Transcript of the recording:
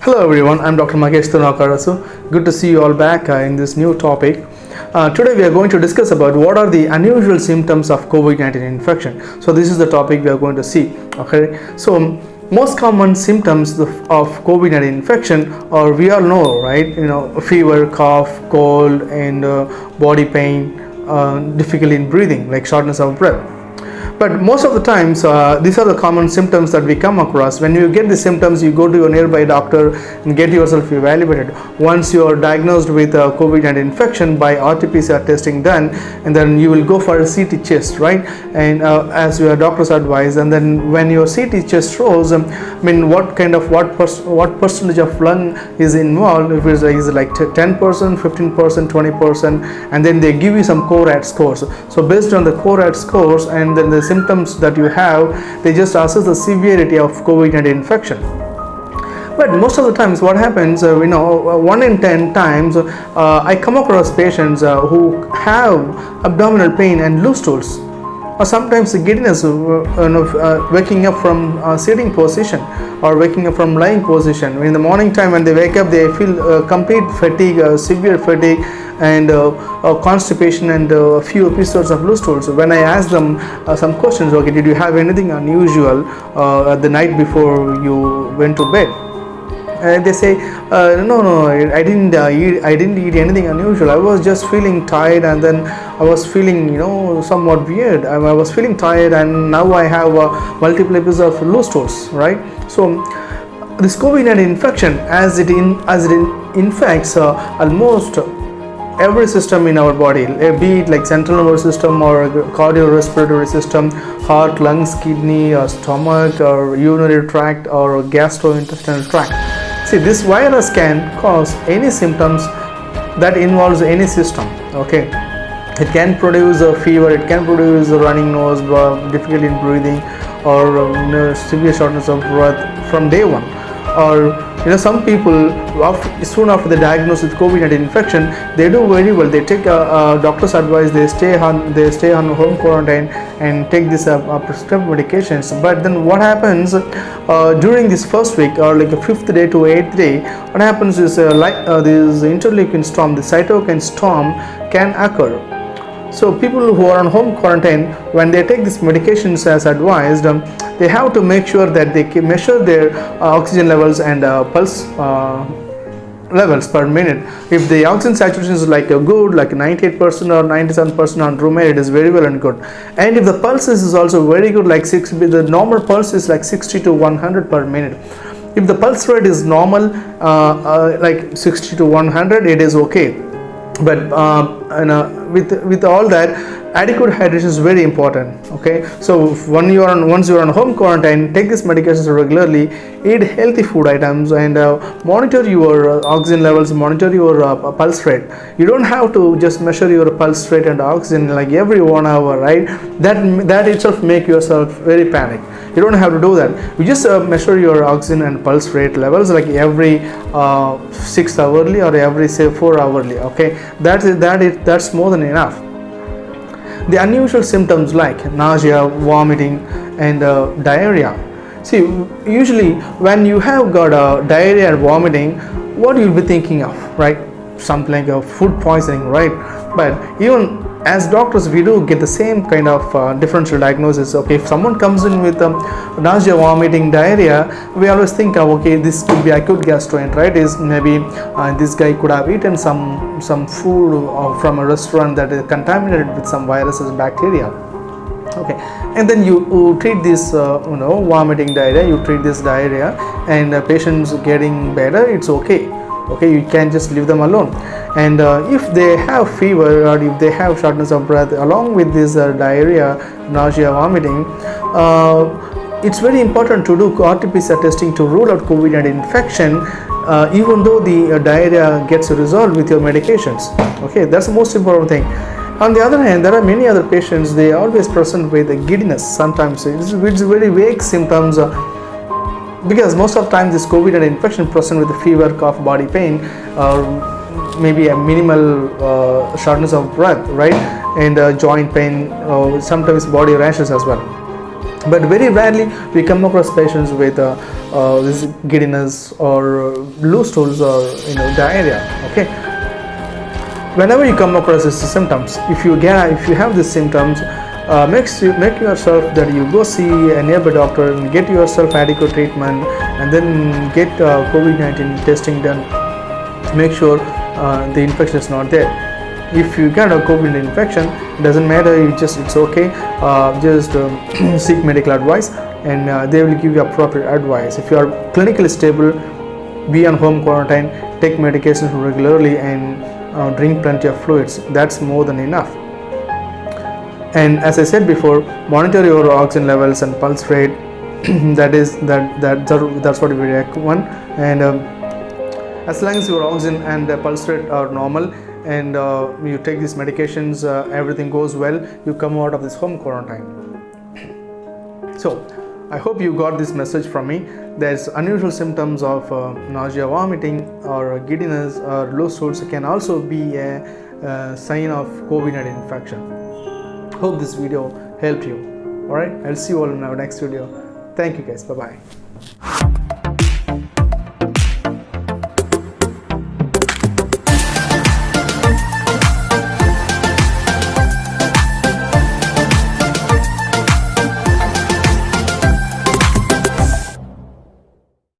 Hello everyone, I'm Dr. Mahesh Tunakarasu. Good to see you all back in this new topic. Today we are going to discuss about what are the unusual symptoms of COVID-19 infection. So this is the topic we are going to see. Okay, so most common symptoms of COVID-19 infection are, we all know, right? Fever, cough, cold, and body pain, difficulty in breathing, like shortness of breath. But most of the times, these are the common symptoms that we come across. When you get the symptoms, you go to your nearby doctor and get yourself evaluated. Once you are diagnosed with COVID-19 infection by RT-PCR testing done, and then you will go for a CT chest, right? And as your doctor's advice, and then when your CT chest shows, what percentage of lung is involved? If it's like 10%, 15%, 20%, and then they give you some CORAD scores. So based on the CORAD scores and then the symptoms that you have, they just assess the severity of COVID-19 infection. But most of the times what happens, 1 in 10 times I come across patients who have abdominal pain and loose stools, or sometimes giddiness, waking up from sitting position or waking up from lying position. In the morning time when they wake up, they feel complete fatigue, severe fatigue, and constipation, and a few episodes of loose stools. When I ask them some questions, okay, did you have anything unusual the night before you went to bed? They say, no, I didn't eat anything unusual. I was just feeling tired, and then I was feeling, somewhat weird. I was feeling tired, and now I have multiple episodes of loose stools, right? So this COVID-19 infection, as it infects almost every system in our body, be it like central nervous system or cardiorespiratory system, heart, lungs, kidney, or stomach, or urinary tract, or gastrointestinal tract. See, this virus can cause any symptoms that involves any system. Okay, it can produce a fever, it can produce a running nose, difficulty in breathing, or severe shortness of breath from day one. Or some people, soon after the diagnosis with COVID-19 infection, they do very well. They take doctor's advice. They stay on home quarantine and take this prescribed medications. But then what happens during this first week, or like the 5th day to 8th day? What happens is this interleukin storm, the cytokine storm, can occur. So people who are on home quarantine, when they take these medications as advised, they have to make sure that they can measure their oxygen levels and pulse levels per minute. If the oxygen saturation is like a good, like 98% or 97% on room air, it is very well and good. And if the pulse is also very good, like the normal pulse is like 60 to 100 per minute. If the pulse rate is normal, like 60 to 100, it is okay. But with all that, adequate hydration is very important. Okay, so once you are on home quarantine, take these medications regularly, eat healthy food items, and monitor your oxygen levels, monitor your pulse rate. You don't have to just measure your pulse rate and oxygen like every 1 hour, right? That itself make yourself very panic. You don't have to do that. You just measure your oxygen and pulse rate levels like every 6 hourly or every 4 hourly. Okay, that's more than enough. The unusual symptoms like nausea, vomiting, and diarrhea. See, usually when you have got diarrhea and vomiting, what you'll be thinking of, right? Something like a food poisoning, right? But even as doctors, we do get the same kind of differential diagnosis. Okay, if someone comes in with nausea, vomiting, diarrhea, we always think of, okay, this could be acute gastroenteritis. Maybe this guy could have eaten some food from a restaurant that is contaminated with some viruses, bacteria. Okay, and then you treat this vomiting, diarrhea, you treat this diarrhea, and patients getting better, it's okay. Okay, you can just leave them alone. And if they have fever, or if they have shortness of breath along with this diarrhea, nausea, vomiting, it's very important to do RT-PCR testing to rule out COVID-19 infection, even though the diarrhea gets resolved with your medications. Okay, that's the most important thing. On the other hand, there are many other patients, they always present with giddiness. Sometimes it's very vague symptoms, because most of the time this COVID-19 infection present with fever, cough, body pain, or maybe a minimal shortness of breath, right? And joint pain, sometimes body rashes as well. But very rarely we come across patients with this giddiness or loose stools or diarrhea. Okay, whenever you come across these symptoms, if you have these symptoms, make yourself that you go see a nearby doctor and get yourself adequate treatment, and then get COVID-19 testing done. Make sure the infection is not there. If you get a COVID infection, it doesn't matter, it's okay, just seek medical advice, and they will give you appropriate advice. If you are clinically stable, be on home quarantine, take medications regularly, and drink plenty of fluids. That's more than enough. And as I said before, monitor your oxygen levels and pulse rate. That's what we recommend. And as long as your oxygen and pulse rate are normal, and you take these medications, everything goes well, you come out of this home quarantine. So I hope you got this message from me. There's unusual symptoms of nausea, vomiting, or giddiness, or loose stools can also be a sign of COVID-19 infection. Hope this video helped you. Alright, I'll see you all in our next video. Thank you guys. Bye bye.